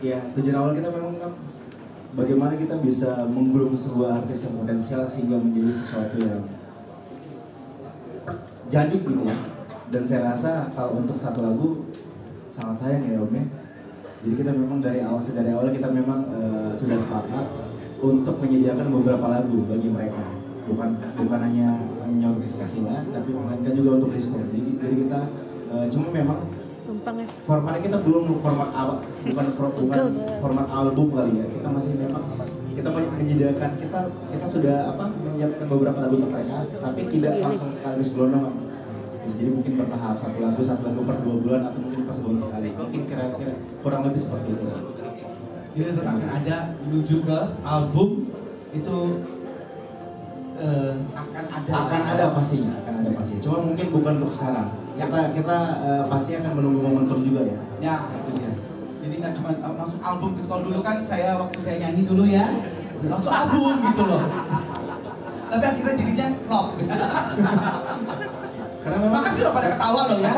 Ya, tujuan awal kita memang kan bagaimana kita bisa menggroom sebuah artis yang potensial sehingga menjadi sesuatu yang jadi gitu ya. Dan saya rasa kalau untuk satu lagu sangat sayang ya Om ya. Jadi kita memang dari awal kita memang sudah sepakat untuk menyediakan beberapa lagu bagi mereka. Bukan hanya untuk Kasila, tapi melainkan juga untuk Rizko. Jadi kita cuma memang formatnya kita belum format awal, bukan format album kali ya. Kita masih memang kita menyediakan kita sudah menyiapkan beberapa lagu untuk mereka, tapi tidak langsung sekaligus gelondongan. Jadi mungkin bertahap satu lagu per 2 bulan atau mungkin per sebulan sekali. Mungkin kira-kira kurang lebih seperti itu. Jadi tetap akan ada menuju ke album itu akan ada pastinya. Cuma mungkin bukan untuk sekarang. Ya. Kita pasti akan menunggu momentum juga ya. Ya, itu dia. Jadi nggak cuma langsung album gitu. Kalau dulu kan waktu saya nyanyi dulu ya, langsung album gitu loh. Tapi akhirnya jadinya flop. Karena memang makasih loh pada ketawa loh ya.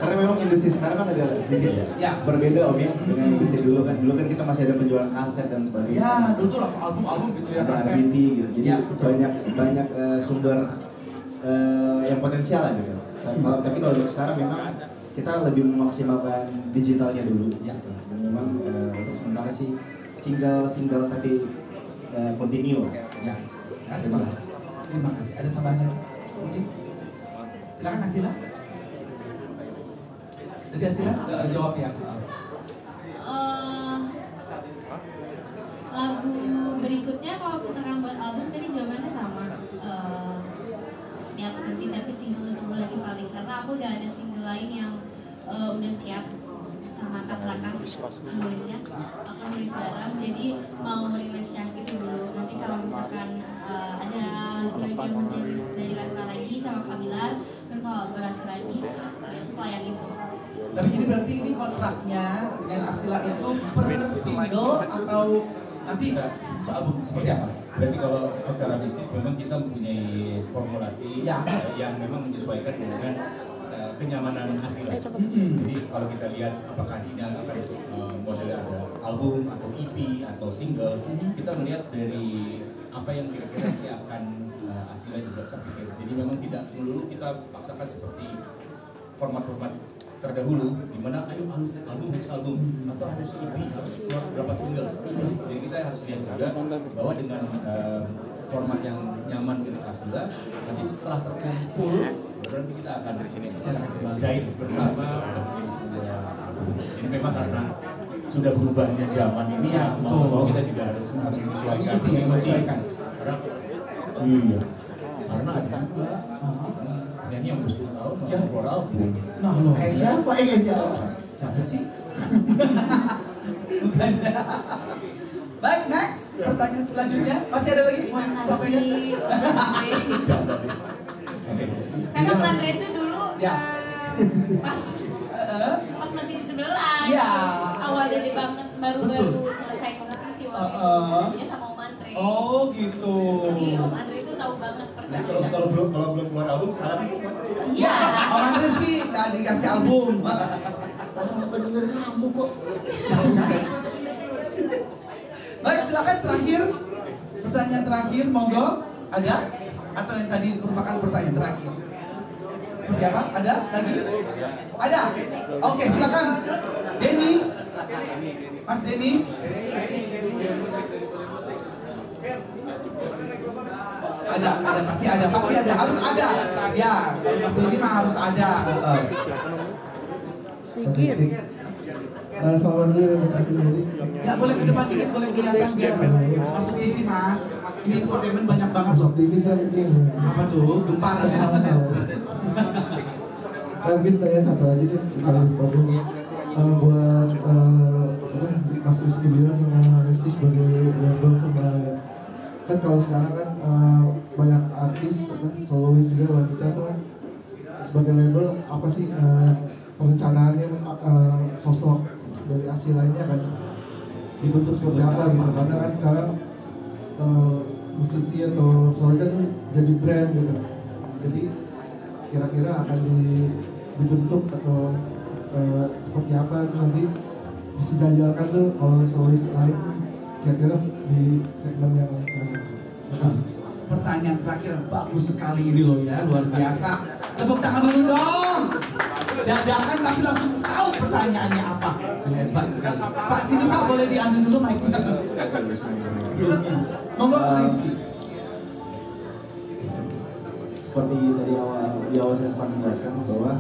Karena memang industri sekarang kan agak sedikit ya. Berbeda Om ya dengan industri dulu kan. Dulu kan kita masih ada penjualan kaset dan sebagainya. Ya, dulu tuh langsung album gitu ya, ada kaset. RBT gitu. Jadi ya, banyak sumber yang potensial lah gitu. Tapi kalau untuk sekarang memang kita lebih memaksimalkan digitalnya dulu. Ya. Dan memang untuk sementara sih single tapi continue lah. Ya. Terima kasih. Ada tambahan mungkin? Silakan Asila. Jadi Asila jawab ya. Lagu berikutnya kalau misalkan buat album tadi jawabannya sama. Ya nanti tapi single dulu lagi paling karena aku udah ada single lain yang udah siap sama Kak Rakas nulisnya. Akan nulis bareng jadi mau rilis yang itu dulu. Nanti kalau misalkan ada lagu lagi yang menjadi dari Lesta lagi sama Kamila berkolaborasi lagi ya setelah yang itu. Tapi jadi berarti ini kontraknya dengan Asila itu per single atau nanti album seperti apa? Berarti kalau secara bisnis memang kita mempunyai formulasi yang memang menyesuaikan dengan kenyamanan Asila. Jadi kalau kita lihat apakah ini akan modelnya ada album atau EP atau single, kita melihat dari apa yang kira-kira nanti akan Asila juga terpikir. Jadi memang tidak melulu kita paksakan seperti format-format terdahulu, di mana ayo album atau harus EP, harus keluar berapa single. Jadi kita harus lihat juga bahwa dengan format yang nyaman untuk Asila, nanti setelah terkumpul, berarti kita akan jahit bersama untuk menjadi sebuah album. Jadi memang karena sudah berubahnya zaman ini ya, mau kita juga harus menyesuaikan. Iya, karena ada juga nyanyi yang 10 tahun masih keluar album. Nah lo, siapa? Siapa sih? Bukan. Baik, next. Pertanyaan selanjutnya. Masih ada lagi? Mau disampaikan? Memang Andre itu dulu pas masih di sebelah. Iya. Awalnya dia banget baru selesai kompetisi waktu itu. Dia sama Om Andre. Oh gitu. Jadi Om Andre itu tahu banget pertanyaan. Kalau belum keluar album salah nih Om Andre. Iya, Om Andre sih nggak dikasih album. Orang pendengar kamu kok. Baik, silakan terakhir. Pertanyaan terakhir, monggo. Ada? Atau yang tadi merupakan pertanyaan terakhir? Seperti apa? Ada lagi? Ada? Oke, silakan. Denny. Mas Denny. Ada, pasti ada, harus ada. Ya, kalau Mas Denny mah harus ada. Selamat dulu ya, makasih dulu. Ya boleh ke depan dikit, boleh kelihatan biar masuk TV Mas. Ini infotainment banyak banget loh. TV kan ini. Apa tuh? Gempar ya? Mungkin tanya satu aja deh, kalau problem buat Mas Rizky bilang sama Resti sebagai label sama kan kalau sekarang kan banyak artis solois juga wanita tuh kan sebagai label apa sih perencanaannya sosok dari hasil lainnya kan dibentuk seperti apa gitu karena kan sekarang musisi atau solois kan jadi brand gitu jadi kira-kira akan dibentuk atau seperti apa itu nanti disejajarkan tuh kalau solois lain tuh kira-kira di segmen yang makasih. Pertanyaan terakhir bagus sekali ini loh ya, luar biasa. Tepuk tangan dulu dong. Dadakan tapi langsung tahu pertanyaannya apa. Hebat sekali. Pak sini Pak, boleh diambil dulu mic-nya. Monggo Rizky. Seperti tadi di awal saya sempat menjelaskan bahwa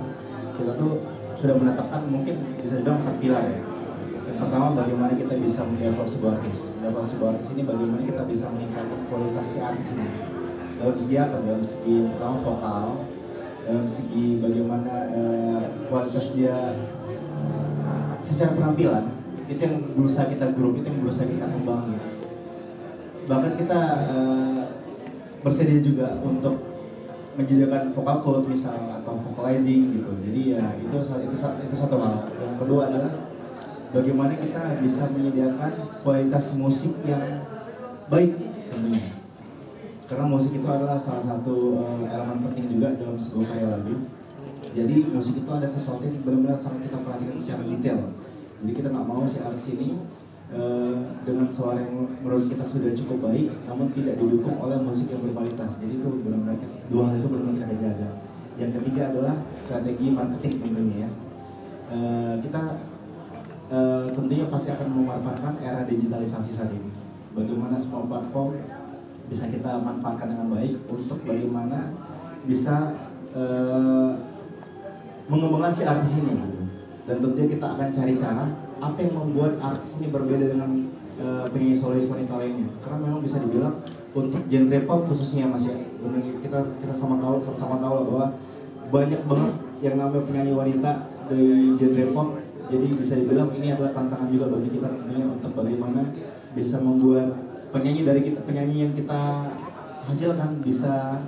kita tuh sudah menetapkan mungkin bisa dibilang 4 pilar ya. Yang pertama, bagaimana kita bisa mendevelop sebuah artis. Mendevelop sebuah artis ini bagaimana kita bisa meningkatkan kualitas si artis ini. Dalam segi apa? Dalam segi pertama vokal, dalam segi bagaimana kualitas dia secara penampilan, itu yang berusaha kita grup, itu yang berusaha kita kembangin. Bahkan kita bersedia juga untuk menyediakan vocal coach misal atau vocalizing gitu. Jadi ya itu satu hal. Yang kedua adalah bagaimana kita bisa menyediakan kualitas musik yang baik tentunya. Karena musik itu adalah salah satu elemen penting juga dalam sebuah karya lagu. Jadi musik itu ada sesuatu yang benar-benar sangat kita perhatikan secara detail. Jadi kita nggak mau si artis ini dengan suara yang menurut kita sudah cukup baik, namun tidak didukung oleh musik yang berkualitas. Jadi itu benar-benar dua hal itu benar-benar kita jaga. Yang ketiga adalah strategi marketing tentunya ya. Kita tentunya pasti akan memanfaatkan era digitalisasi saat ini. Bagaimana semua platform bisa kita manfaatkan dengan baik untuk bagaimana bisa mengembangkan si artis ini gitu. Dan tentunya kita akan cari cara apa yang membuat artis ini berbeda dengan penyanyi solois wanita lainnya. Karena memang bisa dibilang untuk genre pop khususnya Mas ya, kita sama-sama tahu bahwa banyak banget yang namanya penyanyi wanita dari genre pop. Jadi bisa dibilang ini adalah tantangan juga bagi kita tentunya untuk bagaimana bisa membuat penyanyi yang kita hasilkan bisa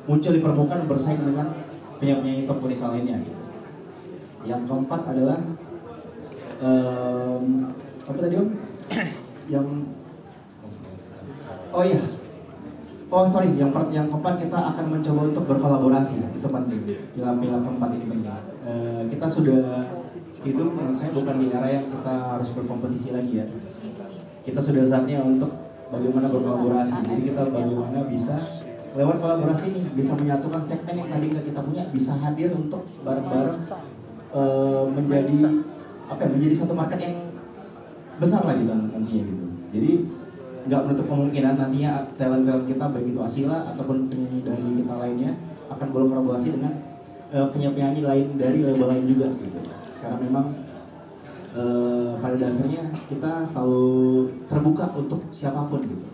muncul di permukaan bersaing dengan penyanyi top wanita lainnya gitu. Yang keempat adalah apa tadi Om? Yang keempat kita akan mencoba untuk berkolaborasi, itu penting. Pilar keempat ini penting. Kita sudah itu menurut saya bukan di era yang kita harus berkompetisi lagi ya. Kita sudah saatnya untuk bagaimana berkolaborasi. Jadi kita bagaimana bisa lewat kolaborasi ini bisa menyatukan segmen yang tadi kita punya, bisa hadir untuk bareng-bareng menjadi satu market yang besar lah gitu nantinya gitu. Jadi nggak menutup kemungkinan nantinya talent kita baik itu Asila ataupun penyanyi dari kita lainnya akan berkolaborasi dengan penyanyi lain dari label lain juga gitu. Karena memang pada dasarnya kita selalu terbuka untuk siapapun gitu.